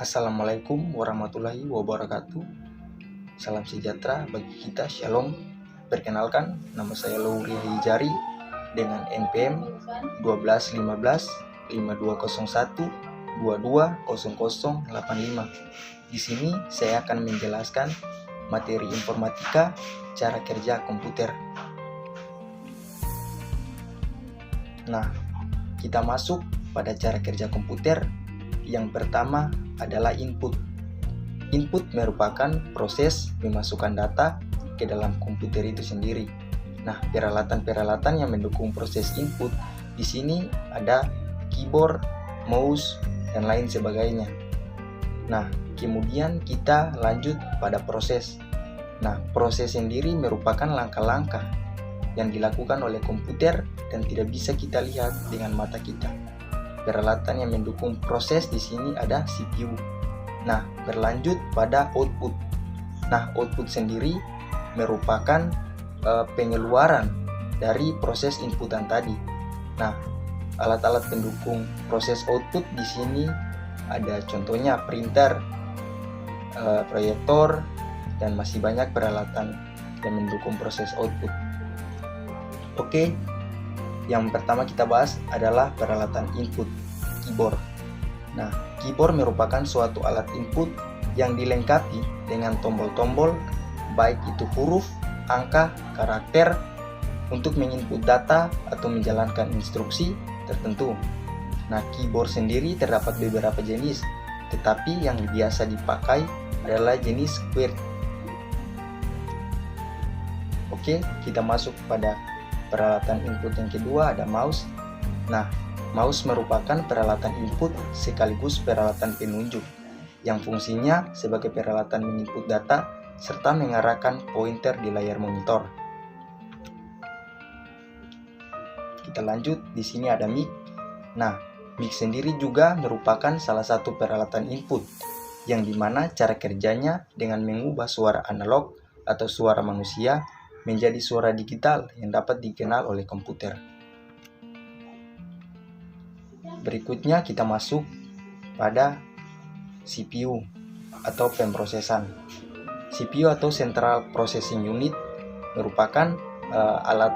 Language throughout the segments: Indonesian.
Assalamualaikum warahmatullahi wabarakatuh. Salam sejahtera bagi kita, Shalom. Perkenalkan, nama saya Lauria Hijari dengan NPM 1215 5201 220085. Di sini saya akan menjelaskan materi informatika, cara kerja komputer. Nah, kita masuk pada cara kerja komputer. Yang pertama adalah input. Input merupakan proses memasukkan data ke dalam komputer itu sendiri. Nah, peralatan-peralatan yang mendukung proses input di sini ada keyboard, mouse, dan lain sebagainya. Nah, kemudian kita lanjut pada proses. Nah, proses sendiri merupakan langkah-langkah yang dilakukan oleh komputer dan tidak bisa kita lihat dengan mata kita. Peralatan yang mendukung proses di sini ada CPU. Nah, berlanjut pada output. Nah, output sendiri merupakan pengeluaran dari proses inputan tadi. Nah, alat-alat pendukung proses output di sini ada contohnya printer, proyektor, dan masih banyak peralatan yang mendukung proses output. Oke. Yang pertama kita bahas adalah peralatan input, keyboard. Nah, keyboard merupakan suatu alat input yang dilengkapi dengan tombol-tombol, baik itu huruf, angka, karakter, untuk menginput data atau menjalankan instruksi tertentu. Nah, keyboard sendiri terdapat beberapa jenis, tetapi yang biasa dipakai adalah jenis QWERTY. Oke, kita masuk pada peralatan input yang kedua, ada mouse. Nah, mouse merupakan peralatan input sekaligus peralatan penunjuk yang fungsinya sebagai peralatan menginput data serta mengarahkan pointer di layar monitor. Kita lanjut, di sini ada mic. Nah, mic sendiri juga merupakan salah satu peralatan input yang dimana cara kerjanya dengan mengubah suara analog atau suara manusia menjadi suara digital yang dapat dikenal oleh komputer. Berikutnya kita masuk pada CPU atau pemrosesan. CPU atau Central Processing Unit merupakan alat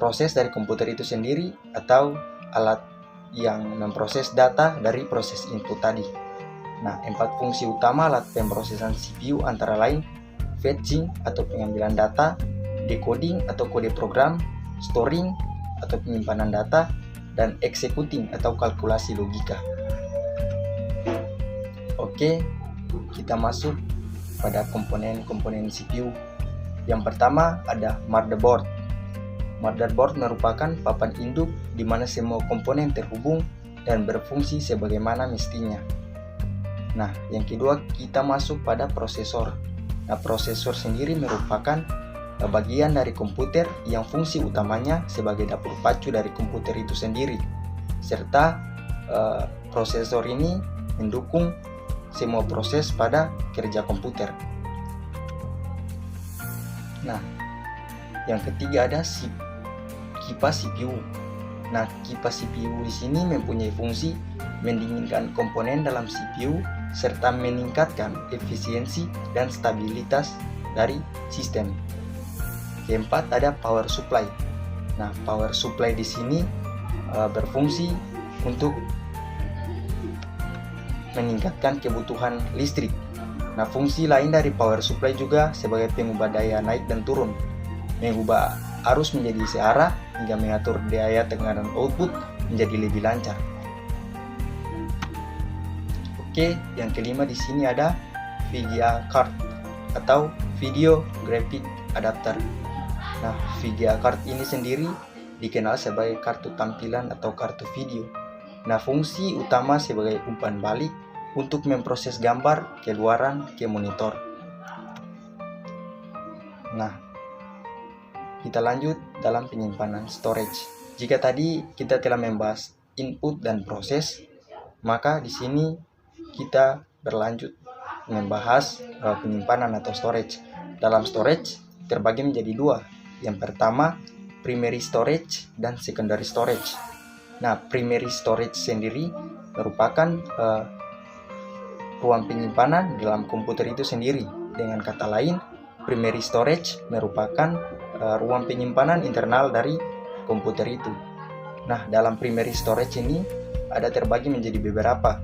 proses dari komputer itu sendiri atau alat yang memproses data dari proses input tadi. Nah, 4 fungsi utama alat pemrosesan CPU antara lain fetching atau pengambilan data, decoding atau kode program, storing atau penyimpanan data, dan executing atau kalkulasi logika. Oke, kita masuk pada komponen-komponen CPU. Yang pertama ada motherboard. Motherboard merupakan papan induk di mana semua komponen terhubung dan berfungsi sebagaimana mestinya. Nah, yang kedua kita masuk pada prosesor. Nah, prosesor sendiri merupakan bagian dari komputer yang fungsi utamanya sebagai dapur pacu dari komputer itu sendiri. Serta prosesor ini mendukung semua proses pada kerja komputer. Nah, yang ketiga ada kipas CPU. Nah, kipas CPU di sini mempunyai fungsi mendinginkan komponen dalam CPU serta meningkatkan efisiensi dan stabilitas dari sistem. Keempat ada power supply. Nah, power supply di sini berfungsi untuk meningkatkan kebutuhan listrik. Nah, fungsi lain dari power supply juga sebagai pengubah daya naik dan turun, mengubah arus menjadi searah hingga mengatur daya tekanan output menjadi lebih lancar. Oke, yang kelima di sini ada VGA card atau Video Graphic Adapter. Nah, VGA card ini sendiri dikenal sebagai kartu tampilan atau kartu video. Nah, fungsi utama sebagai umpan balik untuk memproses gambar keluaran ke monitor. Nah, kita lanjut dalam penyimpanan storage. Jika tadi kita telah membahas input dan proses, maka di sini kita berlanjut membahas penyimpanan atau storage. Dalam storage terbagi menjadi dua. Yang pertama, primary storage dan secondary storage. Nah, primary storage sendiri merupakan ruang penyimpanan dalam komputer itu sendiri. Dengan kata lain, primary storage merupakan ruang penyimpanan internal dari komputer itu. Nah, dalam primary storage ini ada terbagi menjadi beberapa.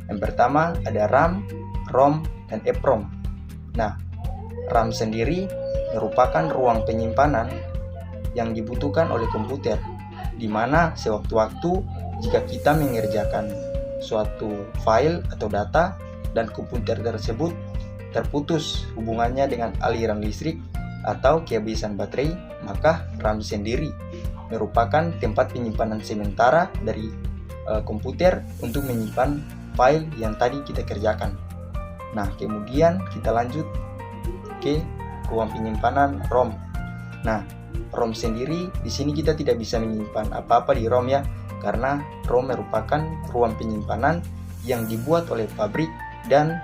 Yang pertama ada RAM, ROM, dan EPROM. Nah, RAM sendiri merupakan ruang penyimpanan yang dibutuhkan oleh komputer, di mana sewaktu-waktu jika kita mengerjakan suatu file atau data dan komputer tersebut terputus hubungannya dengan aliran listrik atau kehabisan baterai, maka RAM sendiri merupakan tempat penyimpanan sementara dari komputer untuk menyimpan file yang tadi kita kerjakan. Nah, kemudian kita lanjut ke ruang penyimpanan ROM. Nah, ROM sendiri di sini kita tidak bisa menyimpan apa-apa di ROM ya, karena ROM merupakan ruang penyimpanan yang dibuat oleh pabrik dan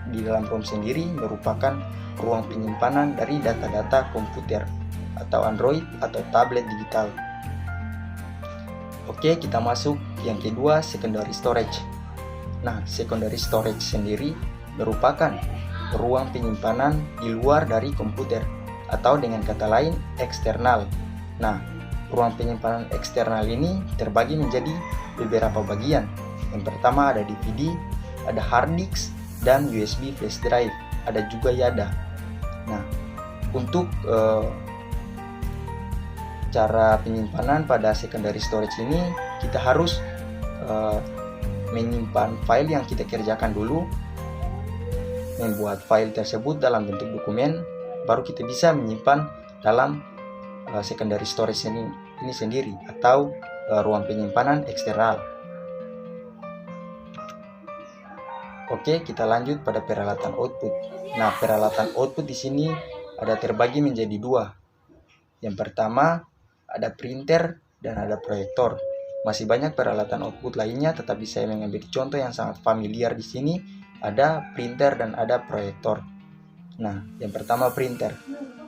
di dalam ROM sendiri merupakan ruang penyimpanan dari data-data komputer atau Android atau tablet digital. Oke, kita masuk yang kedua, secondary storage. Nah, secondary storage sendiri merupakan ruang penyimpanan di luar dari komputer atau dengan kata lain eksternal. Nah, ruang penyimpanan eksternal ini terbagi menjadi beberapa bagian. Yang pertama ada DVD, ada hard disk, dan USB flash drive, ada juga YADA. Nah, untuk cara penyimpanan pada secondary storage ini, kita harus menyimpan file yang kita kerjakan dulu, membuat file tersebut dalam bentuk dokumen, baru kita bisa menyimpan dalam secondary storage ini sendiri atau ruang penyimpanan eksternal. Oke, kita lanjut pada peralatan output. Nah, peralatan output di sini ada terbagi menjadi dua. Yang pertama ada printer dan ada proyektor. Masih banyak peralatan output lainnya, tetapi saya mengambil contoh yang sangat familiar di sini. Ada printer dan ada proyektor. Nah, yang pertama printer.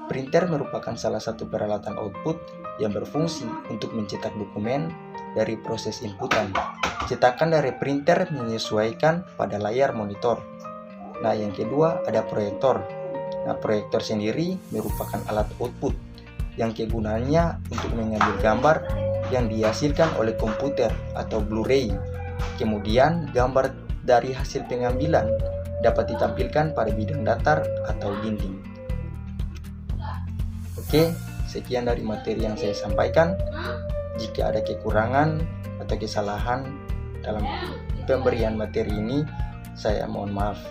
Printer merupakan salah satu peralatan output yang berfungsi untuk mencetak dokumen dari proses inputan. Cetakan dari printer menyesuaikan pada layar monitor. Nah, yang kedua ada proyektor. Nah, proyektor sendiri merupakan alat output yang kegunaannya untuk mengambil gambar yang dihasilkan oleh komputer atau Blu-ray. Kemudian gambar dari hasil pengambilan dapat ditampilkan pada bidang datar atau dinding. Oke, sekian dari materi yang saya sampaikan. Jika ada kekurangan atau kesalahan dalam pemberian materi ini, saya mohon maaf.